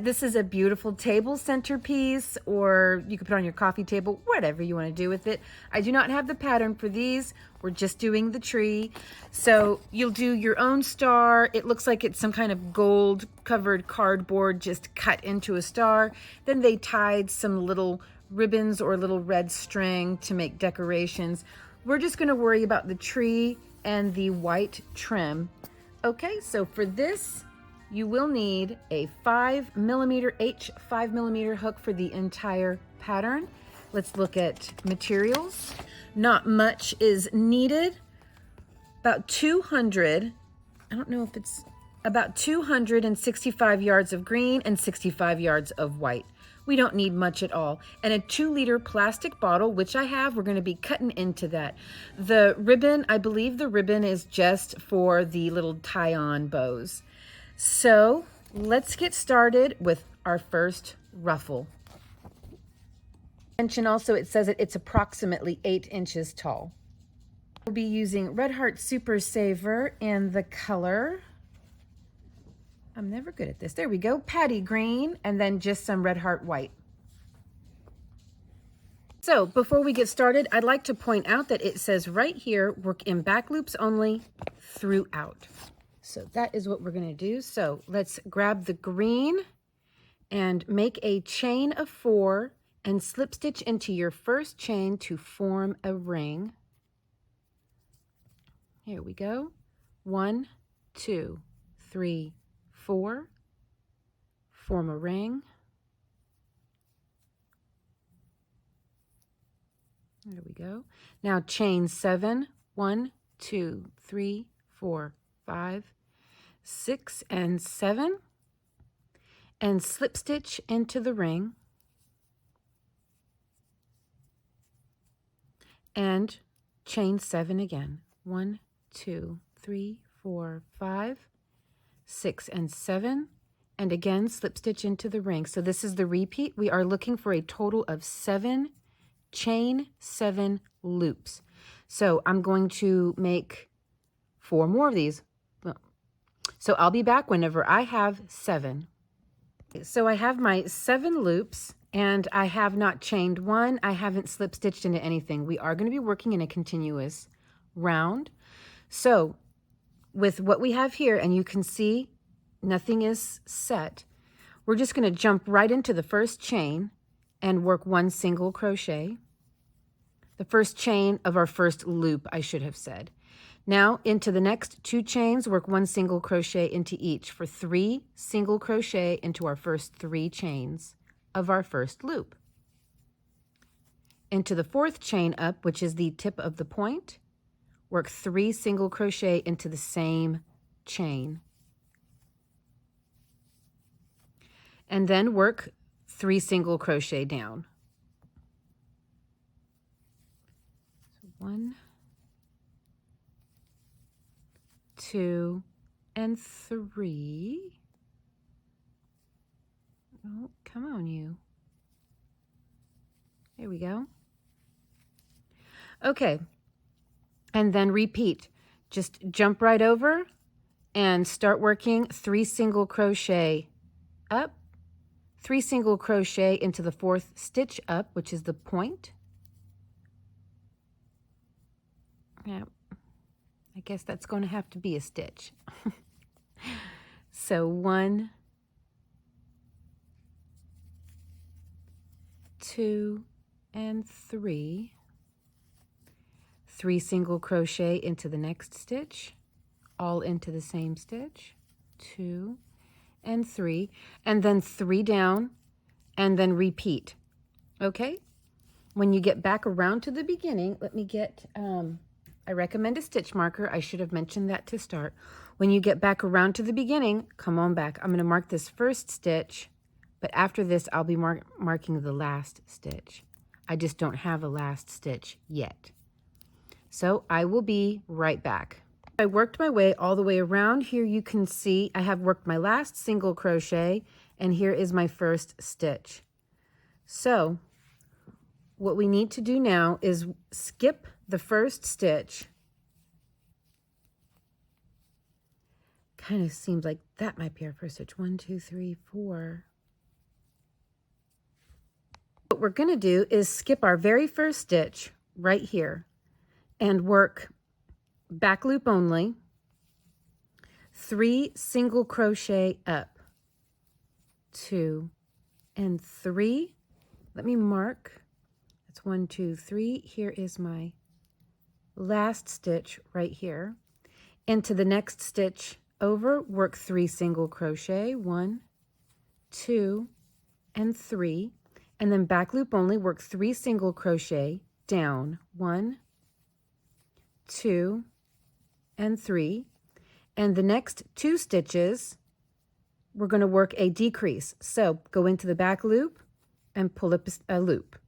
This is a beautiful table centerpiece, or you could put on your coffee table, whatever you want to do with it. I do not have the pattern for these. We're just doing the tree. So you'll do your own star. It looks like it's some kind of gold covered cardboard just cut into a star. Then they tied some little ribbons or little red string to make decorations. We're just going to worry about the tree and the white trim. Okay, so for this, you will need a 5mm H 5mm hook for the entire pattern. Let's look at materials. Not much is needed. About 200, I don't know if it's about 265 yards of green and 65 yards of white. We don't need much at all. And a 2-liter plastic bottle, which I have, we're going to be cutting into that. The ribbon, I believe the ribbon is just for the little tie-on bows. So let's get started with our first ruffle. Mention also, it says it's approximately 8 inches tall. We'll be using Red Heart Super Saver in the color, I'm never good at this, there we go, Patty Green, and then just some Red Heart White. So before we get started, I'd like to point out that it says right here, work in back loops only throughout. So that is what we're going to do. So let's grab the green and make a chain of 4 and slip stitch into your first chain to form a ring. Here we go. 1, 2, 3, 4. Form a ring. There we go. Now chain 7. 1, 2, 3, 4, 5, 6, and 7, and slip stitch into the ring, and chain 7 again. 1, 2, 3, 4, 5, 6, and 7, and again slip stitch into the ring. So this is the repeat. We are looking for a total of 7 chain 7 loops. So I'm going to make 4 more of these. So I'll be back whenever I have 7. So I have my 7 loops and I have not chained 1. I haven't slip stitched into anything. We are going to be working in a continuous round. So with what we have here, and you can see nothing is set, we're just going to jump right into the first chain and work 1 single crochet. The first chain of our first loop, I should have said. Now into the next 2 chains, work 1 single crochet into each for 3 single crochet into our first 3 chains of our first loop. Into the 4th chain up, which is the tip of the point, work 3 single crochet into the same chain. And then work 3 single crochet down. So 1, 2, and 3. Oh, come on, you. There we go. Okay, and then repeat. Just jump right over and start working 3 single crochet up, 3 single crochet into the 4th stitch up, which is the point. Yeah, I guess that's going to have to be a stitch. So 1, 2, and 3. 3 single crochet into the next stitch, all into the same stitch. 2 and 3, and then 3 down, and then repeat. Okay? When you get back around to the beginning, let me get, I recommend a stitch marker. I should have mentioned that to start. When you get back around to the beginning, come on back. I'm going to mark this first stitch, but after this, I'll be marking the last stitch. I just don't have a last stitch yet. So I will be right back. I worked my way all the way around. Here you can see I have worked my last single crochet, and here is my first stitch. So what we need to do now is skip the first stitch. Kind of seems like that might be our first stitch. 1, 2, 3, 4. what we're going to do is skip our very first stitch right here and work back loop only, 3 single crochet up, 2 and 3. Let me mark. That's 1, 2, 3. Here is my last stitch right here. Into the next stitch over, work 3 single crochet, 1, 2 and 3, and then back loop only, work 3 single crochet down, 1, 2 and 3, and the next 2 stitches we're going to work a decrease. So go into the back loop and pull up a loop.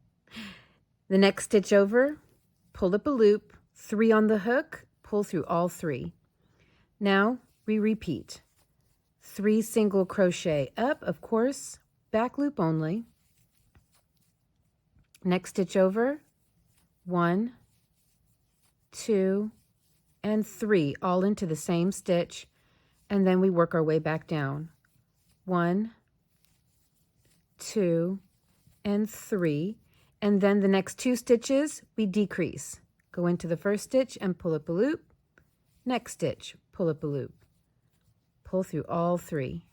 The next stitch over, pull up a loop, 3 on the hook, pull through all 3. Now we repeat. 3 single crochet up, of course, back loop only. Next stitch over, 1, 2, and 3, all into the same stitch, and then we work our way back down. 1, 2, and 3, and then the next 2 stitches we decrease. Go into the first stitch and pull up a loop. Next stitch, pull up a loop. Pull through all 3,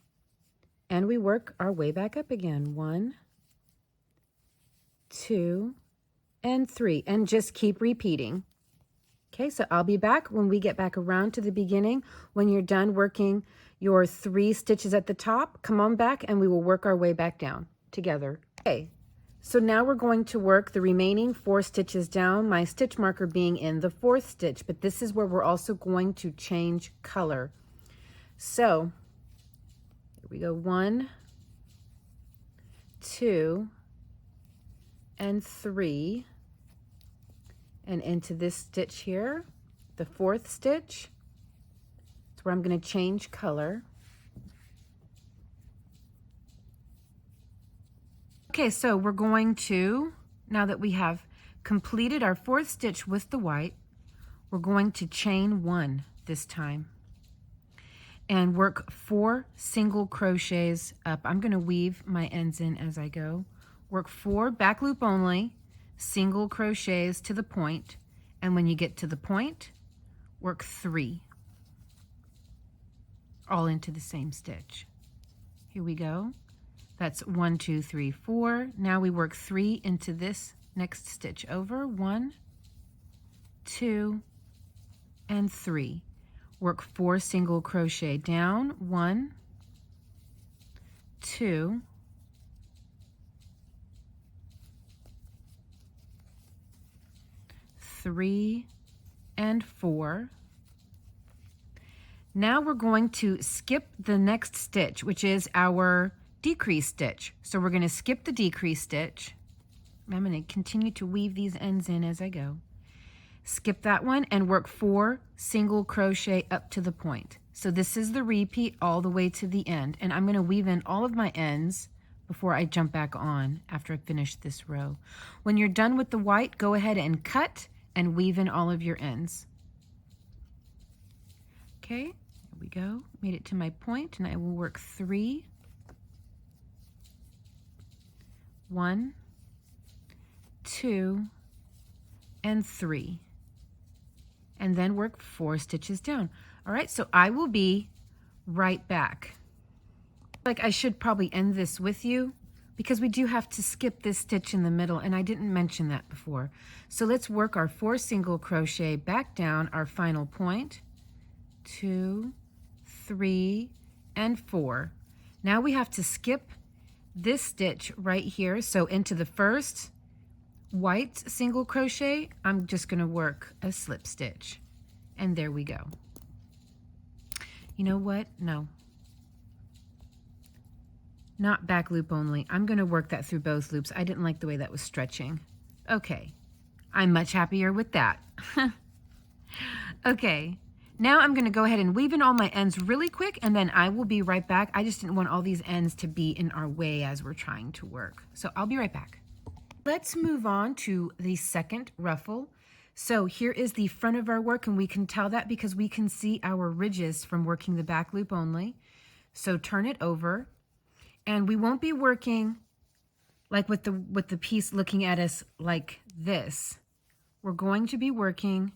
and we work our way back up again. 1, 2, and 3, and just keep repeating. Okay, so I'll be back when we get back around to the beginning. When you're done working your 3 stitches at the top, come on back and we will work our way back down together. Okay, so now we're going to work the remaining 4 stitches down, my stitch marker being in the 4th stitch, but this is where we're also going to change color. So here we go, 1, 2, and 3, and into this stitch here, the 4th stitch. That's where I'm going to change color. Okay, so we're going to, now that we have completed our 4th stitch with the white, we're going to chain 1 this time and work 4 single crochets up. I'm going to weave my ends in as I go. Work 4 back loop only, single crochets to the point, and when you get to the point, work 3 all into the same stitch. Here we go. That's 1, 2, 3, 4. Now we work 3 into this next stitch over. 1, 2, and 3. Work 4 single crochet down. 1, 2, 3, and 4. Now we're going to skip the next stitch, which is our decrease stitch. So we're going to skip the decrease stitch. I'm going to continue to weave these ends in as I go. Skip that one and work 4 single crochet up to the point. So this is the repeat all the way to the end, and I'm going to weave in all of my ends before I jump back on after I finish this row. When you're done with the white, go ahead and cut and weave in all of your ends. Okay, here we go. Made it to my point, and I will work 3, 1, 2, and 3, and then work 4 stitches down. All right, so I will be right back. Like, I should probably end this with you because we do have to skip this stitch in the middle, and I didn't mention that before. So let's work our 4 single crochet back down our final point. 2, 3, and 4. Now we have to skip this stitch right here. So into the first white single crochet, I'm just going to work a slip stitch, and there we go. You know what? No, not back loop only. I'm going to work that through both loops. I didn't like the way that was stretching. Okay, I'm much happier with that. Okay, now I'm going to go ahead and weave in all my ends really quick, and then I will be right back. I just didn't want all these ends to be in our way as we're trying to work. So I'll be right back. Let's move on to the second ruffle. So here is the front of our work, and we can tell that because we can see our ridges from working the back loop only. So turn it over, and we won't be working like with the piece looking at us like this, we're going to be working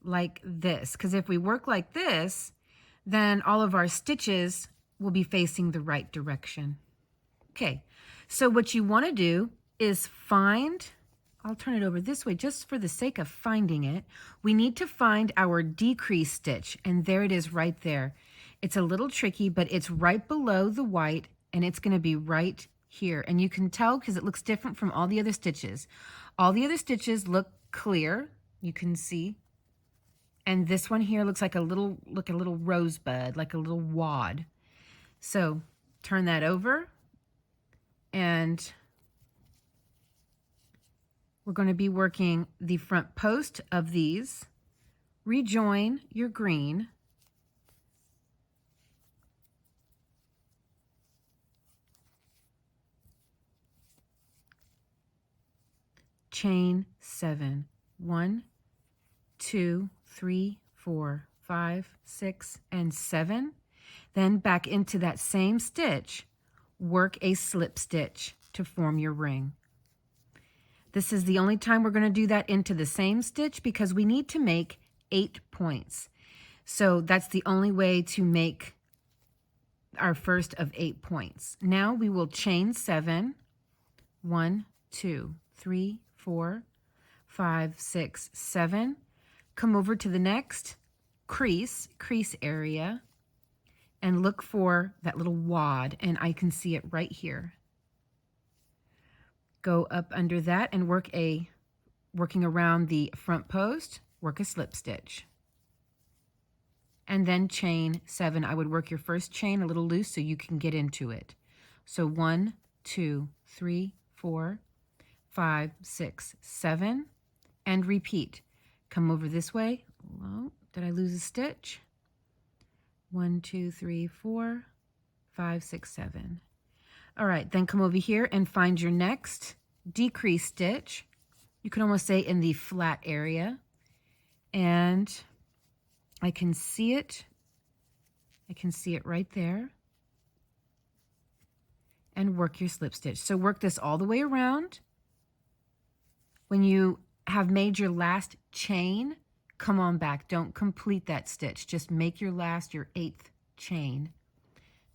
like this, because if we work like this, then all of our stitches will be facing the right direction. Okay, so what you want to do is find, I'll turn it over this way just for the sake of finding it. We need to find our decrease stitch, and there it is right there. It's a little tricky, but it's right below the white, and it's going to be right here. And you can tell because it looks different from all the other stitches. All the other stitches look clear, you can see. And this one here looks like a little rosebud, like a little wad. So turn that over, and we're going to be working the front post of these. Rejoin your green. Chain 7. 1, 2, 3, 4, 5, 6, and 7. Then back into that same stitch, work a slip stitch to form your ring. This is the only time we're going to do that into the same stitch because we need to make 8 points. So that's the only way to make our first of 8 points. Now we will chain 7. 1, 2, 3, 4, 5, 6, 7. Come over to the next crease area, and look for that little wad, and I can see it right here. Go up under that and working around the front post, work a slip stitch. And then chain 7. I would work your first chain a little loose so you can get into it. So 1, 2, 3, 4, 5, 6, 7, and repeat. Come over this way. Oh, did I lose a stitch? 1, 2, 3, 4, 5, 6, 7. All right, then come over here and find your next decrease stitch. You can almost say in the flat area. And I can see it. I can see it right there. And work your slip stitch. So work this all the way around. When you have made your last chain, come on back. Don't complete that stitch. Just make your 8th chain.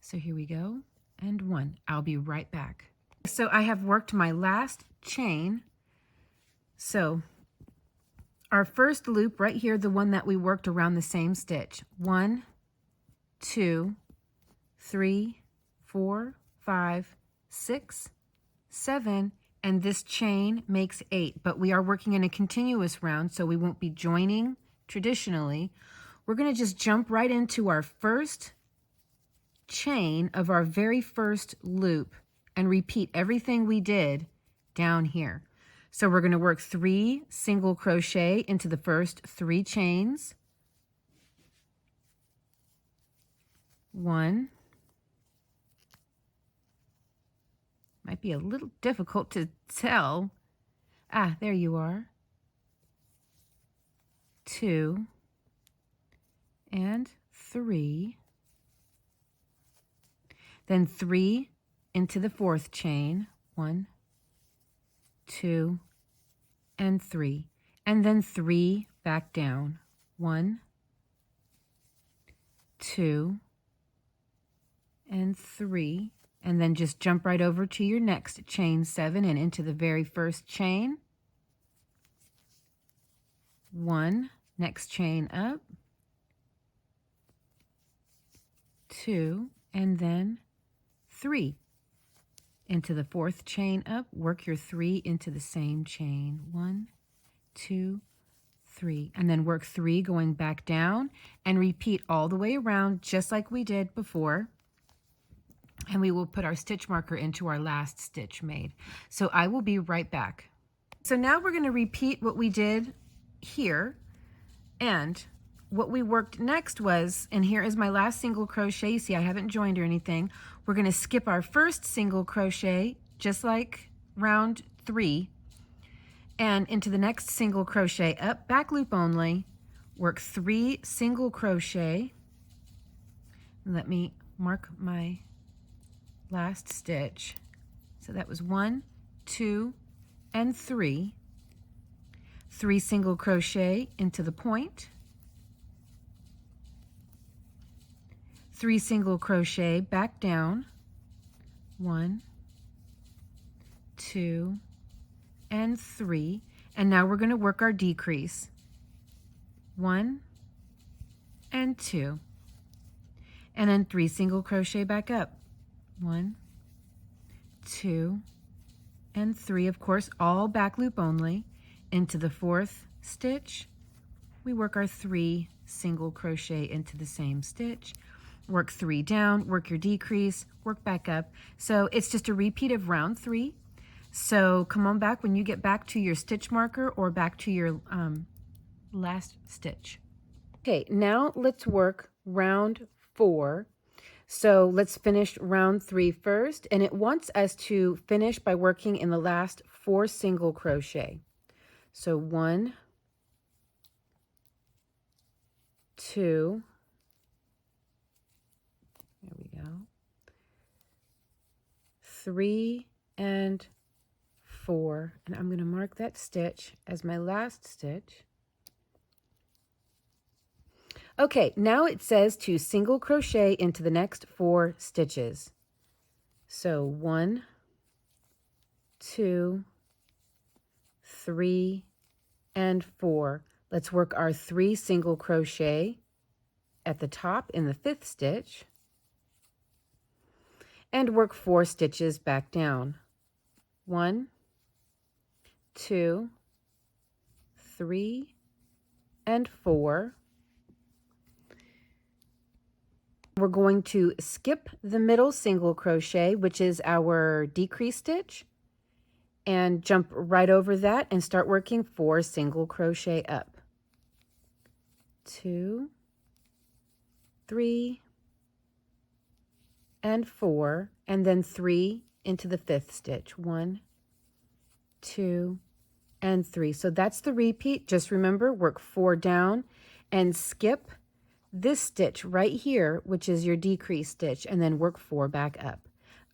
So here we go. And 1. I'll be right back. So I have worked my last chain. So our first loop right here, the one that we worked around the same stitch. 1, 2, 3, 4, 5, 6, 7, and this chain makes 8, but we are working in a continuous round, so we won't be joining traditionally. We're going to just jump right into our first chain of our very first loop and repeat everything we did down here. So we're going to work 3 single crochet into the first 3 chains. 1. Might be a little difficult to tell. Ah, there you are. 2 and 3. Then 3 into the 4th chain. 1, 2, and 3. And then 3 back down. 1, 2, and 3. And then just jump right over to your next chain 7 and into the very first chain. 1, next chain up. 2, and then 3. Into the 4th chain up, work your 3 into the same chain. 1, 2, 3. And then work 3 going back down and repeat all the way around just like we did before. And we will put our stitch marker into our last stitch made. So I will be right back. So now we're going to repeat what we did here. And what we worked next was, and here is my last single crochet. You see, I haven't joined or anything. We're going to skip our first single crochet, just like round 3, and into the next single crochet up, back loop only, work 3 single crochet. Let me mark my last stitch. So that was 1, 2, and 3. 3 single crochet into the point, 3 single crochet back down, 1, 2, and 3. And now we're going to work our decrease. 1 and 2. And then 3 single crochet back up. 1, 2, and 3. Of course, all back loop only. Into the 4th stitch, we work our 3 single crochet into the same stitch. Work 3 down, work your decrease, work back up. So it's just a repeat of round 3. So come on back when you get back to your stitch marker or back to your last stitch. Okay, now let's work round 4. So let's finish round 3 first, and it wants us to finish by working in the last 4 single crochet. So 1, 2, there we go, 3 and 4, and I'm going to mark that stitch as my last stitch. Okay, now it says to single crochet into the next 4 stitches. So 1, 2, 3, and 4. Let's work our 3 single crochet at the top in the 5th stitch and work 4 stitches back down. 1, 2, 3, and 4. We're going to skip the middle single crochet, which is our decrease stitch, and jump right over that and start working 4 single crochet up. 2, 3, and 4, and then 3 into the 5th stitch. 1, 2, and 3. So that's the repeat. Just remember, work 4 down and skip this stitch right here, which is your decrease stitch, and then work 4 back up.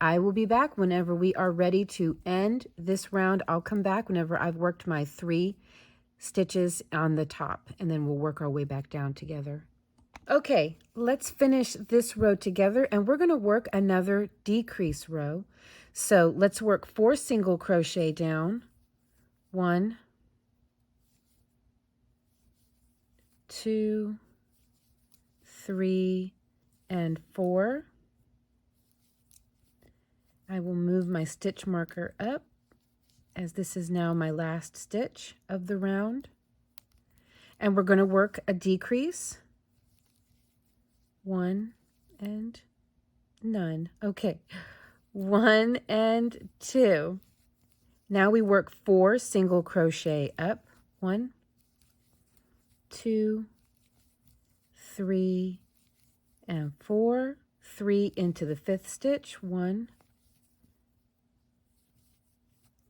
I will be back whenever we are ready to end this round. I'll come back whenever I've worked my 3 stitches on the top, and then we'll work our way back down together. Okay, let's finish this row together, and we're going to work another decrease row. So let's work 4 single crochet down. 1, 2, 3, and 4. I will move my stitch marker up as this is now my last stitch of the round. And we're going to work a decrease. 1 and none. Okay, 1 and 2. Now we work 4 single crochet up. 1, 2, 3, and 4. 3 into the 5th stitch. 1,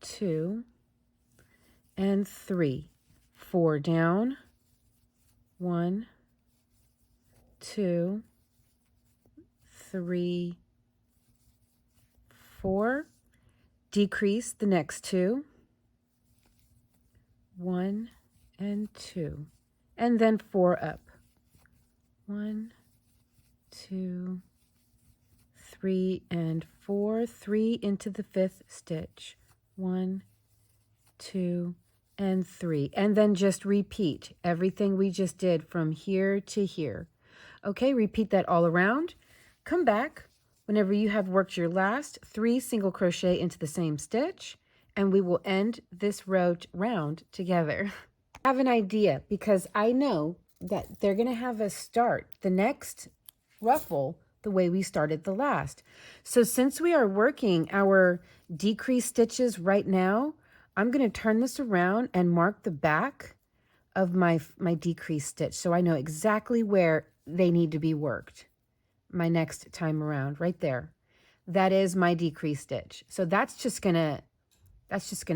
2, and 3. 4 down. 1, 2, 3, 4. Decrease the next 2. 1 and 2. And then 4 up. 1, 2, 3, and 4. 3 into the 5th stitch. 1, 2, and 3. And then just repeat everything we just did from here to here. Okay, repeat that all around. Come back whenever you have worked your last 3 single crochet into the same stitch, and we will end this round together. I have an idea because I know that they're going to have us start the next ruffle the way we started the last. So since we are working our decrease stitches right now, I'm going to turn this around and mark the back of my decrease stitch so I know exactly where they need to be worked my next time around. Right there, that is my decrease stitch. So that's just gonna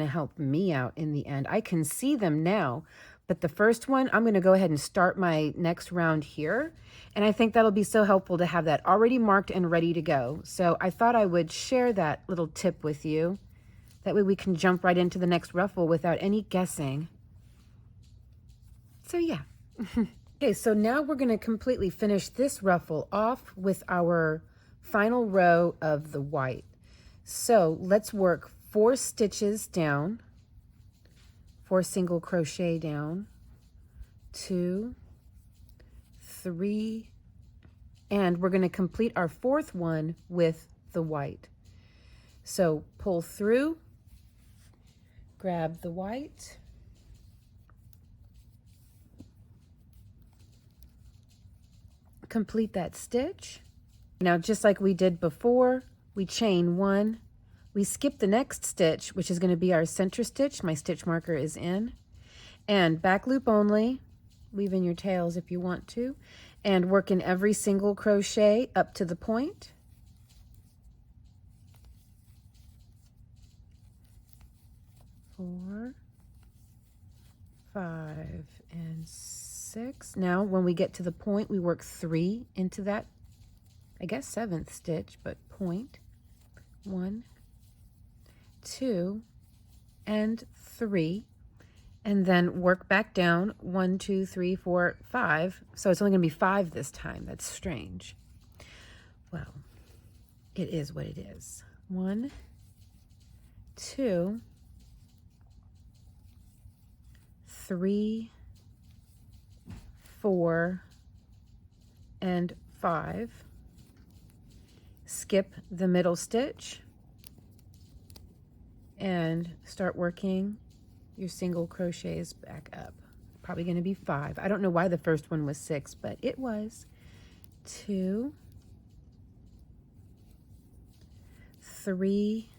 help me out in the end. I can see them now, But the first one, I'm going to go ahead and start my next round here. And I think that'll be so helpful to have that already marked and ready to go. So I thought I would share that little tip with you. That way we can jump right into the next ruffle without any guessing. So yeah. Okay, so now we're going to completely finish this ruffle off with our final row of the white. So let's work 4 stitches down, 4 single crochet down, 2, 3, and we're going to complete our 4th one with the white. So pull through, grab the white, complete that stitch. Now, just like we did before, we chain 1, we skip the next stitch, which is going to be our center stitch. My stitch marker is in, and back loop only, weave in your tails if you want to, and work in every single crochet up to the point. Four, 5, and 6. Now, when we get to the point, we work 3 into that, I guess 7th stitch, but point. 1, 2, and 3. And then work back down 1, 2, 3, 4, 5. So it's only going to be 5 this time. That's strange. Well, it is what it is. 1, 2, 3, 4, and 5. Skip the middle stitch and start working your single crochets back up. Probably going to be 5. I don't know why the first one was 6, but it was. 2, 3,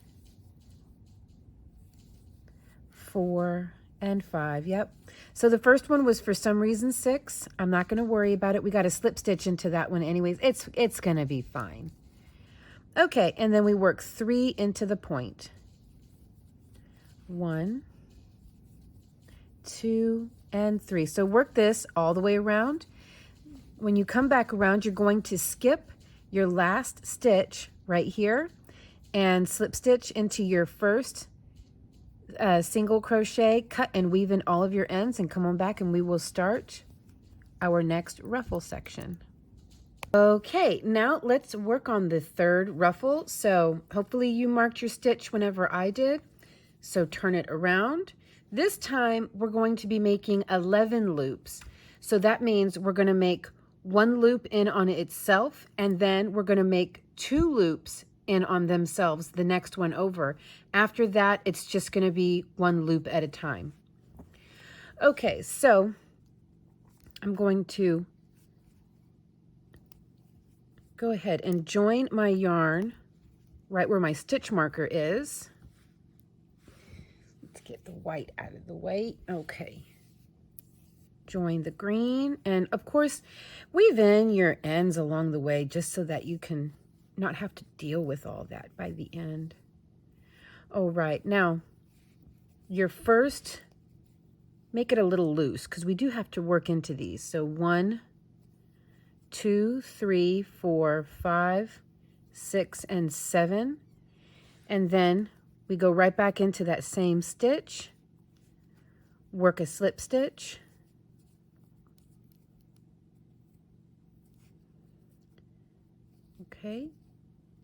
4, and 5. Yep. So the first one was for some reason 6. I'm not going to worry about it. We got a slip stitch into that one anyways. It's going to be fine. Okay, and then we work 3 into the point. 1, 2, and 3. So work this all the way around. When you come back around, you're going to skip your last stitch right here and slip stitch into your first single crochet, cut and weave in all of your ends, and come on back and we will start our next ruffle section. Okay, now let's work on the 3rd ruffle. So hopefully you marked your stitch whenever I did. So turn it around. This time we're going to be making 11 loops. So that means we're going to make 1 loop in on itself, and then we're going to make 2 loops in on themselves the next one over. After that, it's just going to be 1 loop at a time. Okay, so I'm going to go ahead and join my yarn right where my stitch marker is. Let's get the white out of the way. Okay. Join the green, and of course weave in your ends along the way just so that you can not have to deal with all that by the end. All right, now your first, make it a little loose because we do have to work into these. So 1, 2, 3, 4, 5, 6, and 7, and then we go right back into that same stitch, work a slip stitch, okay,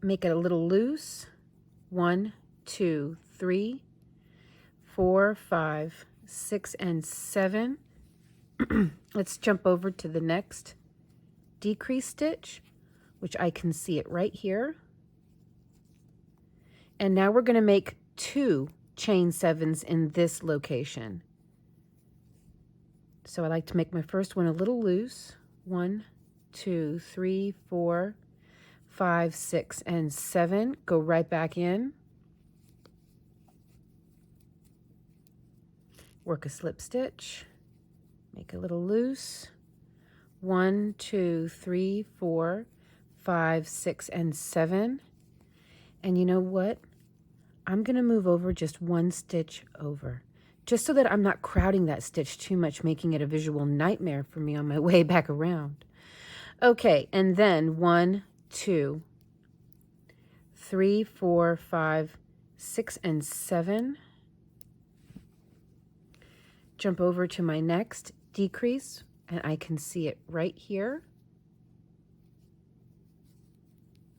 make it a little loose, 1, 2, 3, 4, 5, 6, and 7. Let's jump over to the next decrease stitch, which I can see it right here. And now we're going to make 2 chain 7s in this location. So I like to make my first one a little loose. 1, 2, 3, 4, 5, 6, and 7. Go right back in. Work a slip stitch. Make a little loose. 1, 2, 3, 4, 5, 6, and 7. And you know what? I'm going to move over just 1 stitch over just so that I'm not crowding that stitch too much, making it a visual nightmare for me on my way back around. Okay, and then 1, 2, 3, 4, 5, 6, and 7. Jump over to my next decrease, and I can see it right here,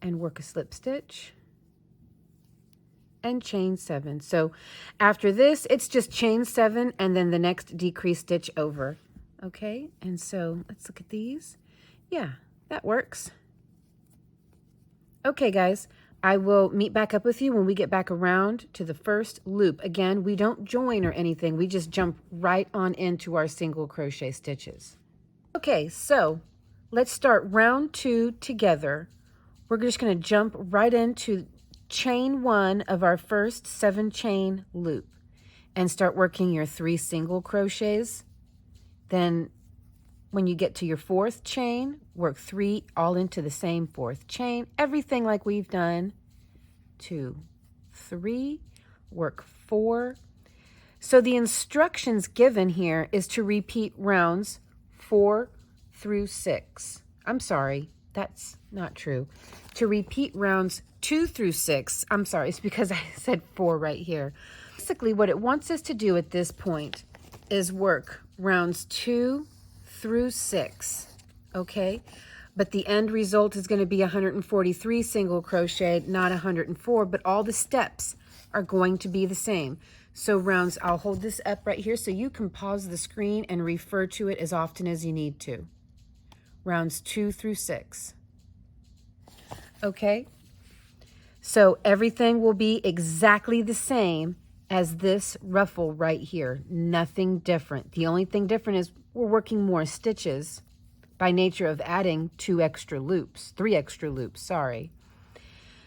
and work a slip stitch and chain 7. So after this, it's just chain 7 and then the next decrease stitch over. Okay, and so let's look at these. Yeah, that works. Okay, guys, I will meet back up with you when we get back around to the first loop. Again, we don't join or anything. We just jump right on into our single crochet stitches. Okay, so let's start round 2 together. We're just going to jump right into chain 1 of our first 7 chain loop and start working your 3 single crochets. Then when you get to your 4th chain, work 3 all into the same 4th chain, everything like we've done. 2, 3, work 4. So the instructions given here is to repeat rounds 4 through 6. I'm sorry, that's not true. To repeat rounds 2 through 6. I'm sorry, it's because I said 4 right here. Basically, what it wants us to do at this point is work rounds 2 through 6, okay? But the end result is going to be 143 single crochet, not 104, but all the steps are going to be the same. So rounds, I'll hold this up right here so you can pause the screen and refer to it as often as you need to. Rounds 2 through 6. Okay? So everything will be exactly the same as this ruffle right here. Nothing different. The only thing different is we're working more stitches by nature of adding 3 extra loops, sorry.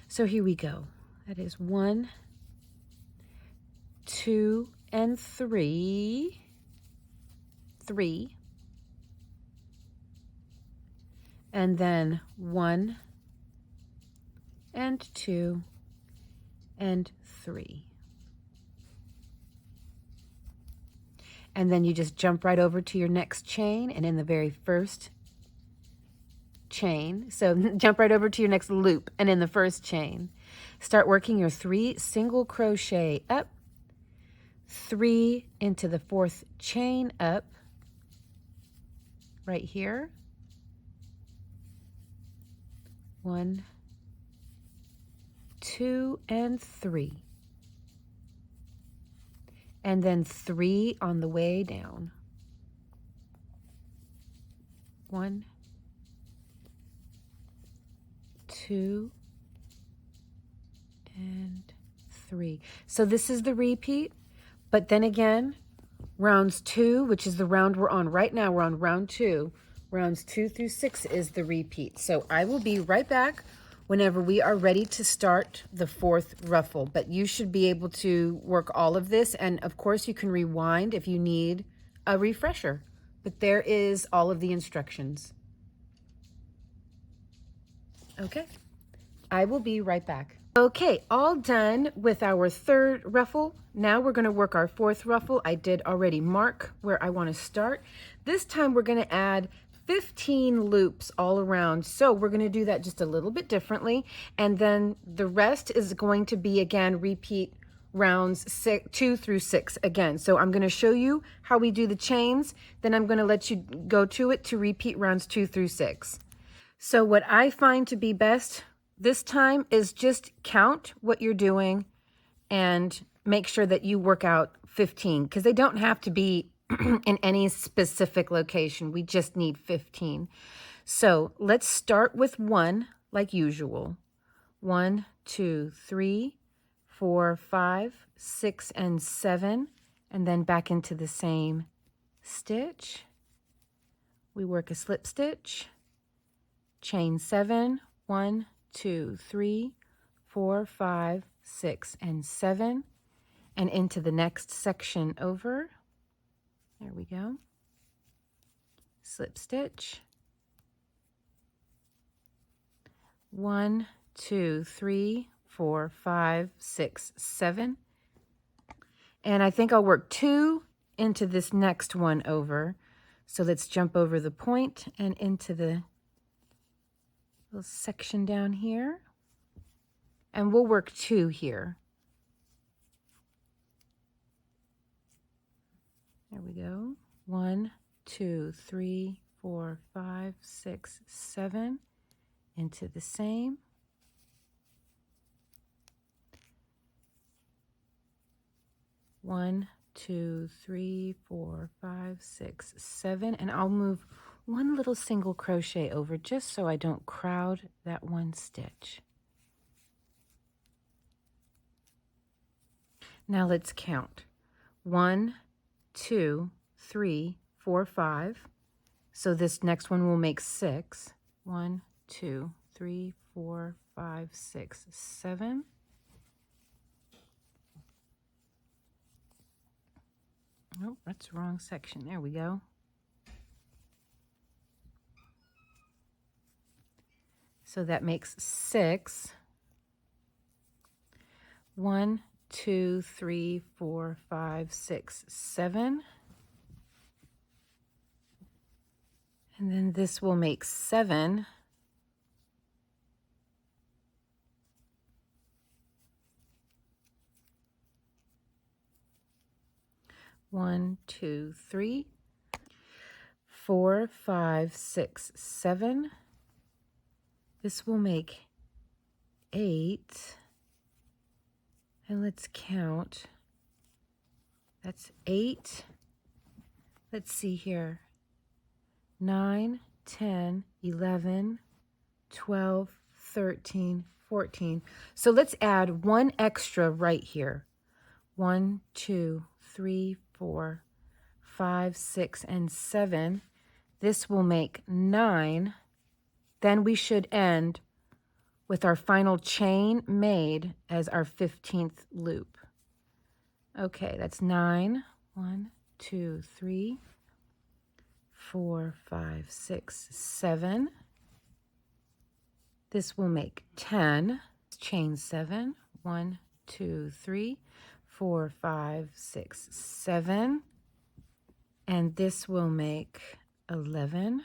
So here we go. That is 1, 2, and 3. 3. And then 1, and 2, and 3. And then you just jump right over to your next chain, and in the very first chain, so jump right over to your next loop, and in the first chain, start working your 3 single crochet up, 3 into the 4th chain up, right here, 1, 2, and 3. And then 3 on the way down. 1, 2, and 3. So this is the repeat, but then again, rounds 2, which is the round we're on right now, we're on round 2. Rounds 2 through 6 is the repeat. So I will be right back whenever we are ready to start the 4th ruffle, but you should be able to work all of this, and of course you can rewind if you need a refresher, but there is all of the instructions. Okay, I will be right back. Okay, all done with our 3rd ruffle. Now we're going to work our 4th ruffle. I did already mark where I want to start. This time we're going to add 15 loops all around. So we're going to do that just a little bit differently. And then the rest is going to be, again, repeat rounds 2 through 6 again. So I'm going to show you how we do the chains. Then I'm going to let you go to it to repeat rounds 2 through 6. So what I find to be best this time is just count what you're doing and make sure that you work out 15, because they don't have to be in any specific location. We just need 15. So let's start with 1 like usual. 1, 2, 3, 4, 5, 6, and 7, and then back into the same stitch. We work a slip stitch, chain 7, 1, 2, 3, 4, 5, 6, and 7, and into the next section over. There we go. Slip stitch. 1, 2, 3, 4, 5, 6, 7. And I think I'll work 2 into this next one over. So let's jump over the point and into the little section down here. And we'll work 2 here. There we go. 1, 2, 3, 4, 5, 6, 7 into the same. One, 2, 3, 4, 5, 6, 7, and I'll move one little single crochet over just so I don't crowd that one stitch. Now let's count. 1, 2, 3, 4, 5. So this next one will make 6. 1, 2, 3, 4, 5, 6, 7. Oh, that's the wrong section. There we go. So that makes 6. 1, 2, 3, 4, 5, 6, 7. And then this will make 7. One, 2, 3, 4, 5, 6, 7. This will make 8. And let's count. That's 8. Let's see here. 9, 10, 11, 12, 13, 14. So let's add 1 extra right here. 1, 2, 3, 4, 5, 6, and 7. This will make 9. Then we should end with our final chain made as our 15th loop. Okay, that's 9. 1, 2, 3, 4, 5, 6, 7. This will make 10. Chain 7. 1, 2, 3, 4, 5, 6, 7. And this will make 11.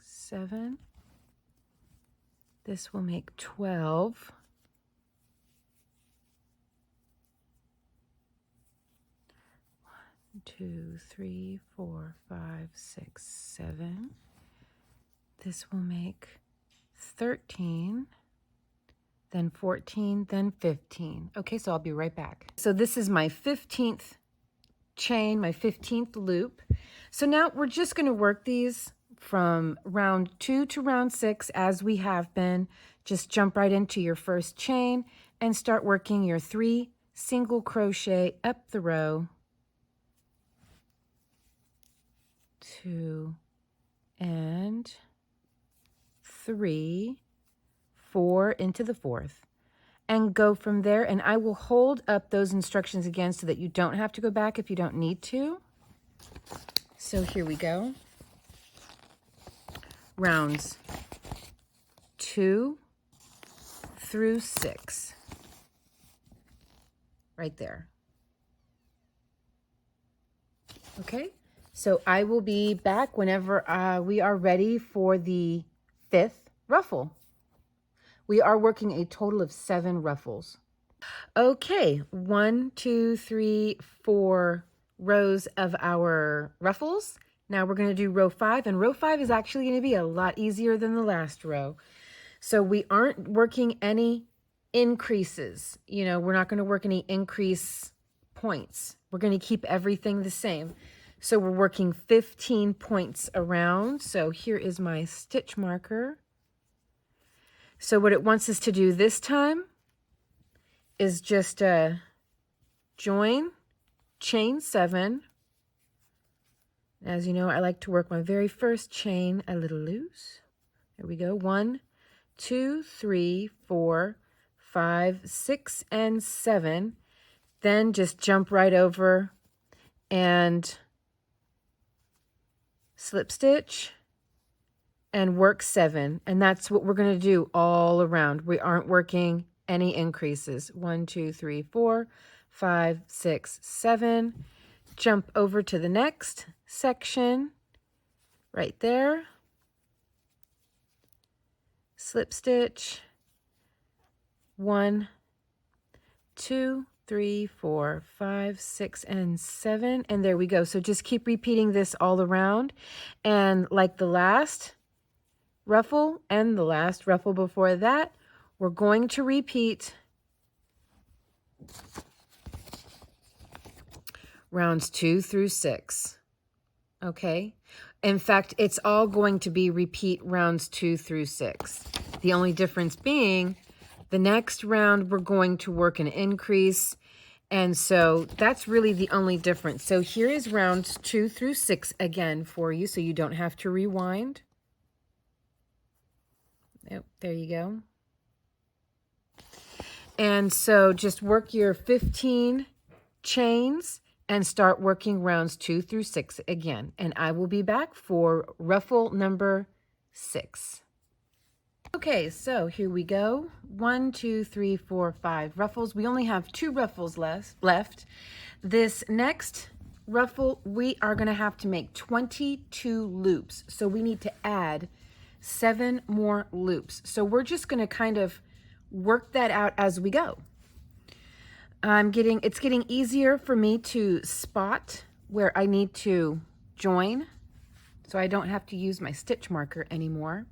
7. This will make 12. 1, 2, 3, 4, 5, 6, 7. This will make 13, then 14, then 15. Okay, so I'll be right back. So this is my 15th chain, my 15th loop. So now we're just going to work these from round 2 to round 6 as we have been. Just jump right into your first chain and start working your 3 single crochet up the row, 2 and 3, 4 into the 4th, and go from there. And I will hold up those instructions again so that you don't have to go back if you don't need to. So here we go. Rounds 2 through 6. Right there. Okay, so I will be back whenever we are ready for the 5th ruffle. We are working a total of 7 ruffles. Okay, 1, 2, 3, 4 rows of our ruffles. Now we're going to do row 5, and row 5 is actually going to be a lot easier than the last row. So we aren't working any increases. You know, we're not going to work any increase points. We're going to keep everything the same. So we're working 15 points around. So here is my stitch marker. So what it wants us to do this time is just join, chain 7. As you know, I like to work my very first chain a little loose. There we go. 1, 2, 3, 4, 5, 6, and 7. Then just jump right over and slip stitch and work 7. And that's what we're going to do all around. We aren't working any increases. 1, 2, 3, 4, 5, 6, 7. Jump over to the next section right there. Slip stitch. 1, 2, 3, 4, 5, 6, and 7. And there we go. So just keep repeating this all around. And like the last ruffle and the last ruffle before that, we're going to repeat rounds 2 through 6. Okay? In fact, it's all going to be repeat rounds 2 through 6. The only difference being the next round we're going to work an increase. And so that's really the only difference. So here is rounds 2 through 6 again for you, so you don't have to rewind. Yep, there you go. And so just work your 15 chains and start working rounds 2 through 6 again. And I will be back for ruffle number 6. Okay, so here we go. 1, 2, 3, 4, 5 ruffles. We only have 2 ruffles left. This next ruffle, we are going to have to make 22 loops. So we need to add 7 more loops. So we're just going to kind of work that out as we go. It's getting easier for me to spot where I need to join, so I don't have to use my stitch marker anymore.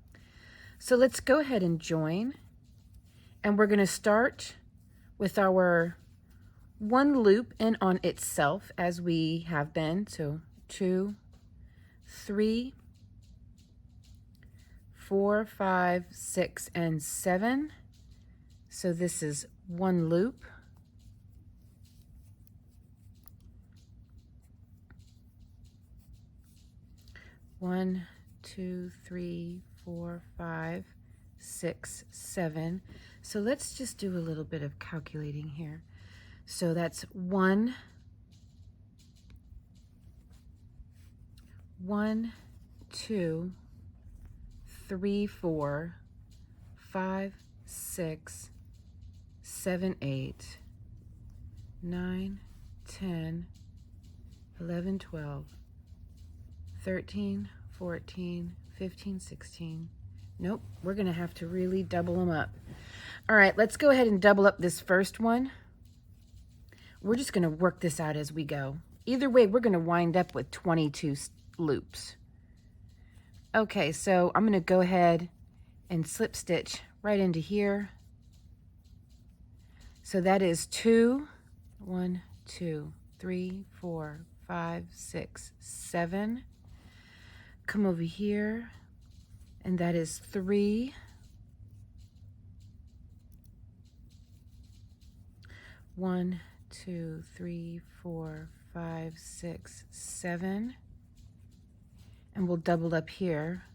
So let's go ahead and join, and we're going to start with our 1 loop in on itself as we have been. So 2, 3, 4, 5, 6, and 7. So this is 1 loop. One, 2, 3, 4, 5, 6, 7. So let's just do a little bit of calculating here. So that's 1, 2, 3, 4, 5, 6, 7, 8, 9, 10, 11, 12, 13, 14, 15, 16. Nope, we're going to have to really double them up. All right, let's go ahead and double up this first one. We're just going to work this out as we go. Either way, we're going to wind up with 22 loops. Okay, so I'm going to go ahead and slip stitch right into here. So that is 2, 1, 2, 3, 4, 5, 6, 7. Come over here, and that is 3. 1, 2, 3, 4, 5, 6, 7. And we'll double up here.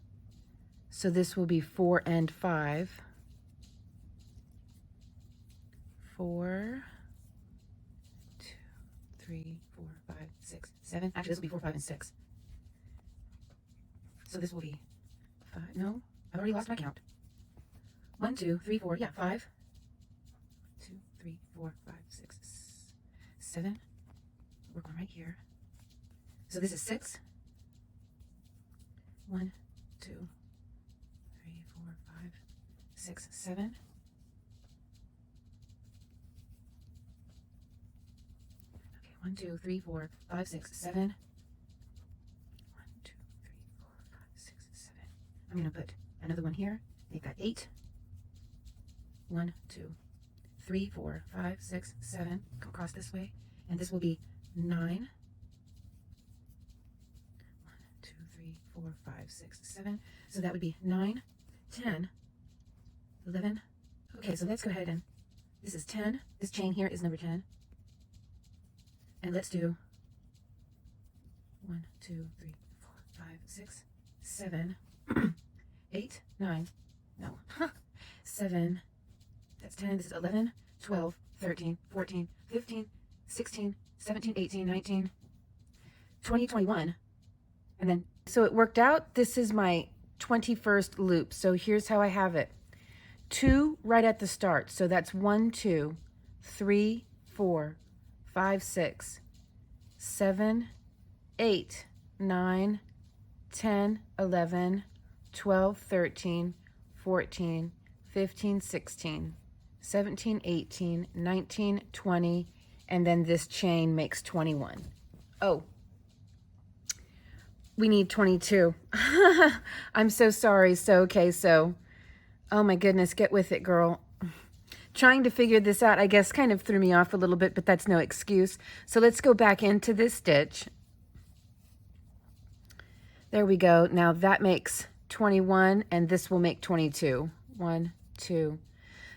So this will be 4 and 5. 4, 2, 3, 4, 5, 6, 7. Actually, this will be 4, 5, and 6. So this will be 5. No, I've already lost my count. 1, 2, 3, 4. Yeah, 5. 2, 3, 4, 5, 6, 7. We're going right here. So this is 6. 1, 2, 3, 4, 5, 6, 7. Okay, 1, 2, 3, 4, 5, 6, 7. 1, 2, 3, 4, 5, 6, 7. I'm going to put another one here. Make that 8. 1, 2, 3, 4, 5, 6, 7. Come across this way. And this will be 9. 1, 2, 3, 4, 5, 6, 7. So that would be 9, 10, 11. Okay, so let's go ahead and this is 10. This chain here is number 10. And let's do 1, 2, 3, 4, 5, 6, 7, 8, 9. No, 7. That's 10. This is 11, 12, 13, 14, 15, 16, 17, 18, 19, 20, 21. And then, so it worked out. This is my 21st loop. So here's how I have it. 2 right at the start. So that's 1, 2, 3, 4, 5, 6, 7, 8, 9, 10, 11, 12, 13, 14, 15, 16, 17, 18, 19, 20, and then this chain makes 21. Oh, we need 22. I'm so sorry. So, okay, so, oh my goodness, get with it, girl. Trying to figure this out, I guess, kind of threw me off a little bit, but that's no excuse. So let's go back into this stitch. There we go. Now that makes 21, and this will make 22. 1, 2,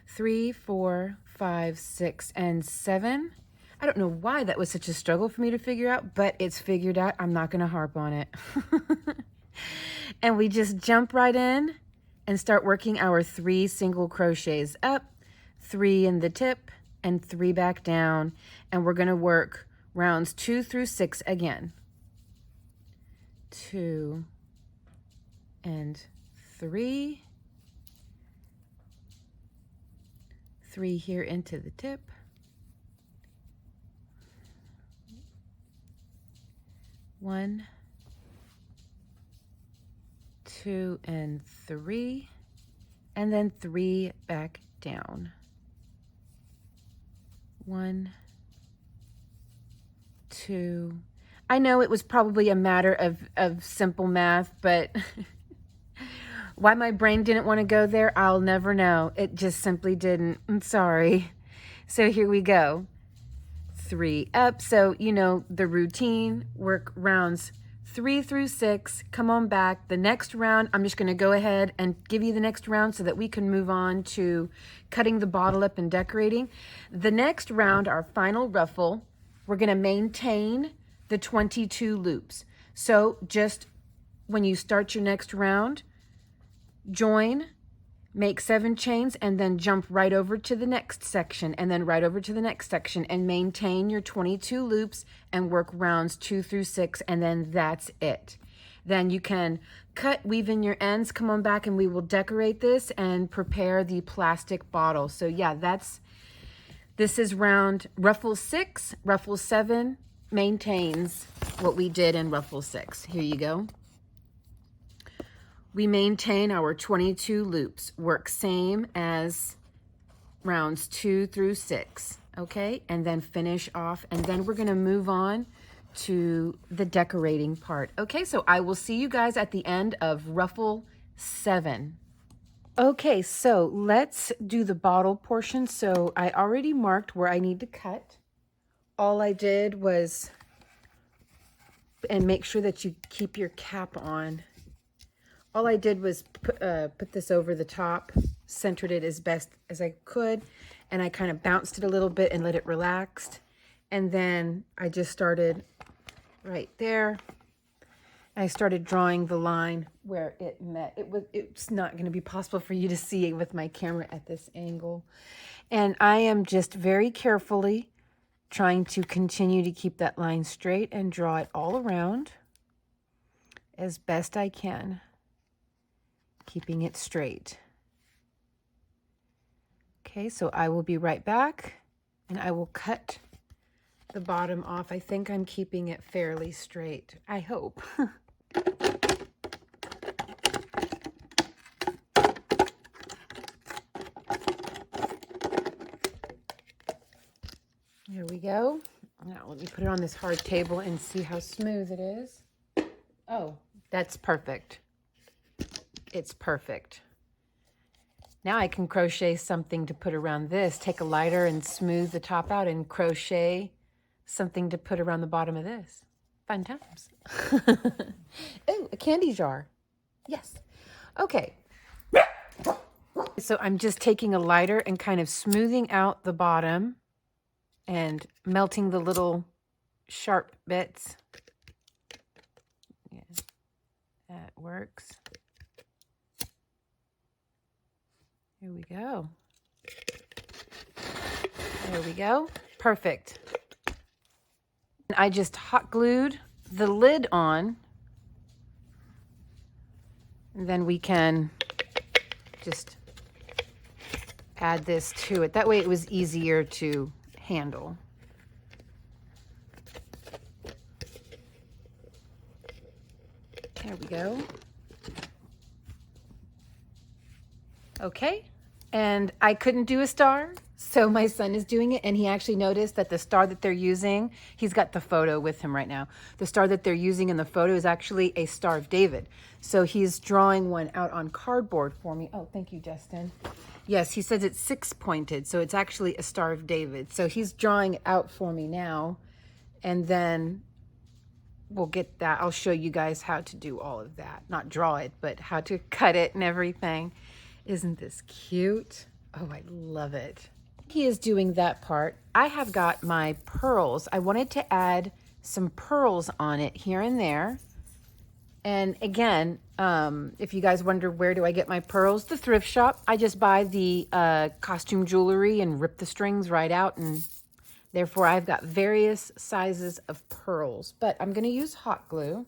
3, 4, 5, 6, and 7. I don't know why that was such a struggle for me to figure out, but it's figured out. I'm not going to harp on it. And we just jump right in and start working our 3 single crochets up, 3 in the tip, and 3 back down. And we're going to work rounds 2 through 6 again. 2 and 3. 3 here into the tip. 1, 2, and 3, and then 3 back down. 1, 2. I know it was probably a matter of simple math, but why my brain didn't want to go there, I'll never know. It just simply didn't. I'm sorry. So here we go. 3 up. So, you know, the routine, work rounds 3 through 6. Come on back. The next round, I'm just going to go ahead and give you the next round so that we can move on to cutting the bottle up and decorating. The next round, our final ruffle, we're going to maintain the 22 loops. So just when you start your next round, join, make 7 chains, and then jump right over to the next section, and then right over to the next section, and maintain your 22 loops and work rounds 2 through 6, and then that's it. Then you can cut, weave in your ends, come on back, and we will decorate this and prepare the plastic bottle. So yeah, this is ruffle 6, ruffle 7 maintains what we did in ruffle 6. Here you go. We maintain our 22 loops, work same as rounds 2 through 6, okay? And then finish off, and then we're gonna move on to the decorating part. Okay, so I will see you guys at the end of ruffle 7. Okay, so let's do the bottle portion. So I already marked where I need to cut. All I did was, and make sure that you keep your cap on. All I did was put this over the top, centered it as best as I could, and I kind of bounced it a little bit and let it relax. And then I just started right there. I started drawing the line where it met. It's not going to be possible for you to see with my camera at this angle. And I am just very carefully trying to continue to keep that line straight and draw it all around as best I can, keeping it straight. Okay, so I will be right back and I will cut the bottom off. I think I'm keeping it fairly straight. I hope. There we go. Now let me put it on this hard table and see how smooth it is. Oh, that's perfect. It's perfect. Now I can crochet something to put around this. Take a lighter and smooth the top out and crochet something to put around the bottom of this. Fun times. Oh, a candy jar. Yes. Okay. So I'm just taking a lighter and kind of smoothing out the bottom and melting the little sharp bits. Yeah, that works. Here we go. There we go. Perfect. I just hot glued the lid on. And then we can just add this to it. That way it was easier to handle. There we go. Okay, and I couldn't do a star, so my son is doing it, and he actually noticed that the star that they're using, he's got the photo with him right now. The star that they're using in the photo is actually a Star of David. So he's drawing one out on cardboard for me. Oh, thank you, Justin. Yes, he says it's 6-pointed, so it's actually a Star of David. So he's drawing it out for me now, and then we'll get that. I'll show you guys how to do all of that. Not draw it, but how to cut it and everything. Isn't this cute? Oh, I love it. He is doing that part. I have got my pearls. I wanted to add some pearls on it here and there. And again, if you guys wonder where do I get my pearls, the thrift shop. I just buy the costume jewelry and rip the strings right out, and therefore I've got various sizes of pearls. But I'm going to use hot glue.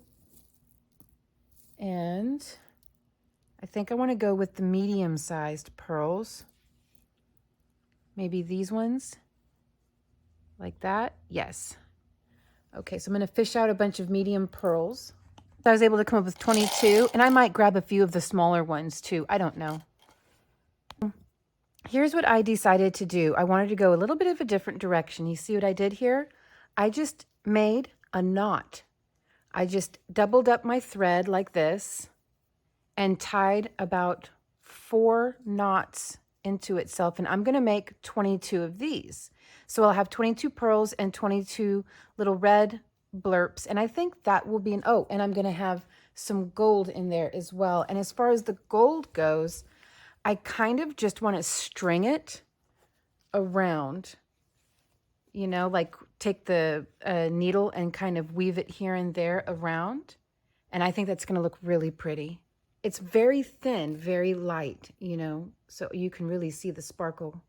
And I think I want to go with the medium-sized pearls. Maybe these ones, like that. Yes. Okay, so I'm going to fish out a bunch of medium pearls. So I was able to come up with 22, and I might grab a few of the smaller ones too. I don't know. Here's what I decided to do. I wanted to go a little bit of a different direction. You see what I did here? I just made a knot. I just doubled up my thread like this and tied about 4 knots into itself. And I'm going to make 22 of these. So I'll have 22 pearls and 22 little red blurps. And I think that will be oh, and I'm going to have some gold in there as well. And as far as the gold goes, I kind of just want to string it around, you know, like take the needle and kind of weave it here and there around. And I think that's going to look really pretty. It's very thin, very light, you know, so you can really see the sparkle.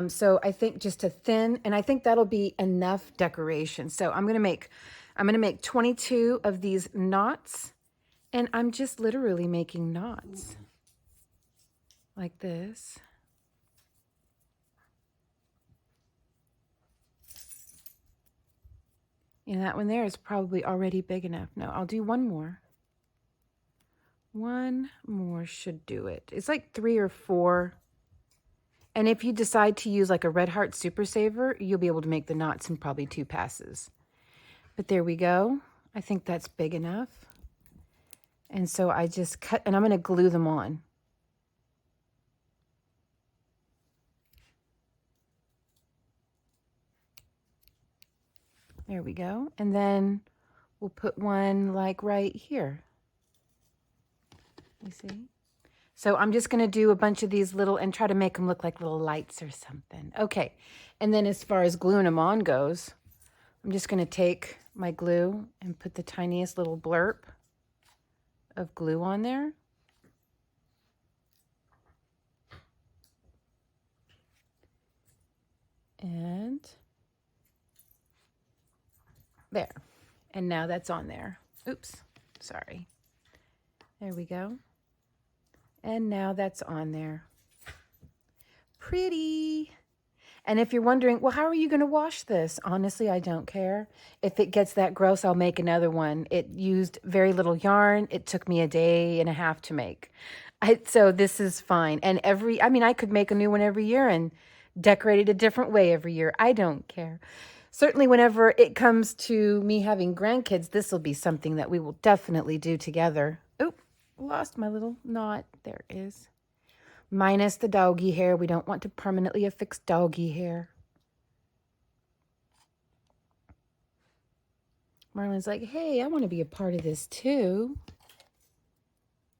So I think just a thin, and I think that'll be enough decoration. So I'm going to make 22 of these knots, and I'm just literally making knots like this. And that one there is probably already big enough. No, I'll do one more. One more should do it. It's like 3 or 4. And if you decide to use like a Red Heart Super Saver, you'll be able to make the knots in probably 2 passes. But there we go. I think that's big enough. And so I just cut, and I'm going to glue them on. There we go. And then we'll put one like right here. You see? So I'm just going to do a bunch of these little and try to make them look like little lights or something. Okay. And then as far as gluing them on goes, I'm just going to take my glue and put the tiniest little blurb of glue on there. And there. And now that's on there. Oops. Sorry. There we go. And now that's on there. Pretty. And if you're wondering, well, how are you going to wash this? Honestly, I don't care. If it gets that gross, I'll make another one. It used very little yarn. It took me a day and a half to make. So this is fine. And I could make a new one every year and decorate it a different way every year. I don't care. Certainly whenever it comes to me having grandkids, this will be something that we will definitely do together. Oop. Lost my little knot. There it is. Minus the doggy hair. We don't want to permanently affix doggy hair. Marlon's like, hey, I want to be a part of this too.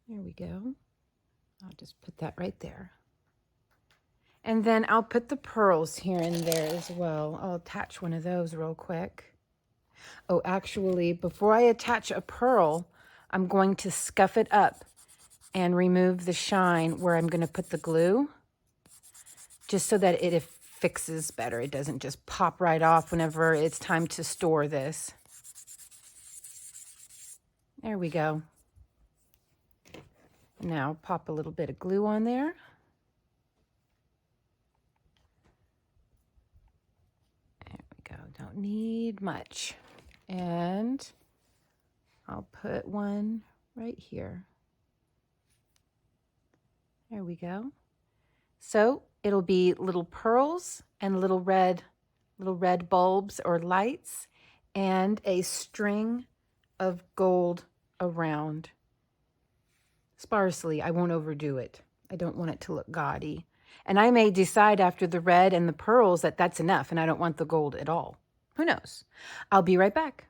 There we go. I'll just put that right there. And then I'll put the pearls here and there as well. I'll attach one of those real quick. Oh, actually, before I attach a pearl, I'm going to scuff it up and remove the shine where I'm going to put the glue, just so that it affixes better. It doesn't just pop right off whenever it's time to store this. There we go. Now pop a little bit of glue on there. There we go. Don't need much. And I'll put one right here. There we go. So it'll be little pearls and little red bulbs or lights and a string of gold around. Sparsely, I won't overdo it. I don't want it to look gaudy. And I may decide after the red and the pearls that that's enough and I don't want the gold at all. Who knows? I'll be right back.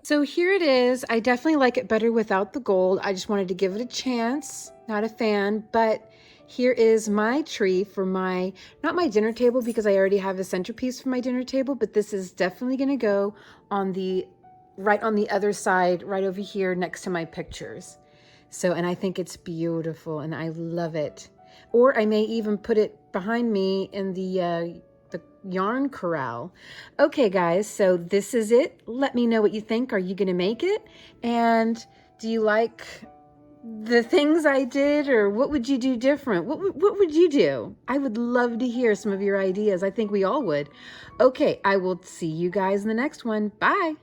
So here it is. I definitely like it better without the gold. I just wanted to give it a chance. Not a fan, but here is my tree for my, not my dinner table because I already have a centerpiece for my dinner table, but this is definitely going to go on the, right on the other side, right over here next to my pictures. So, and I think it's beautiful and I love it. Or I may even put it behind me in the yarn corral. Okay guys, so this is it. Let me know what you think. Are you gonna make it? And do you like the things I did, or what would you do different? What would you do? I would love to hear some of your ideas. I think we all would. Okay, I will see you guys in the next one. Bye.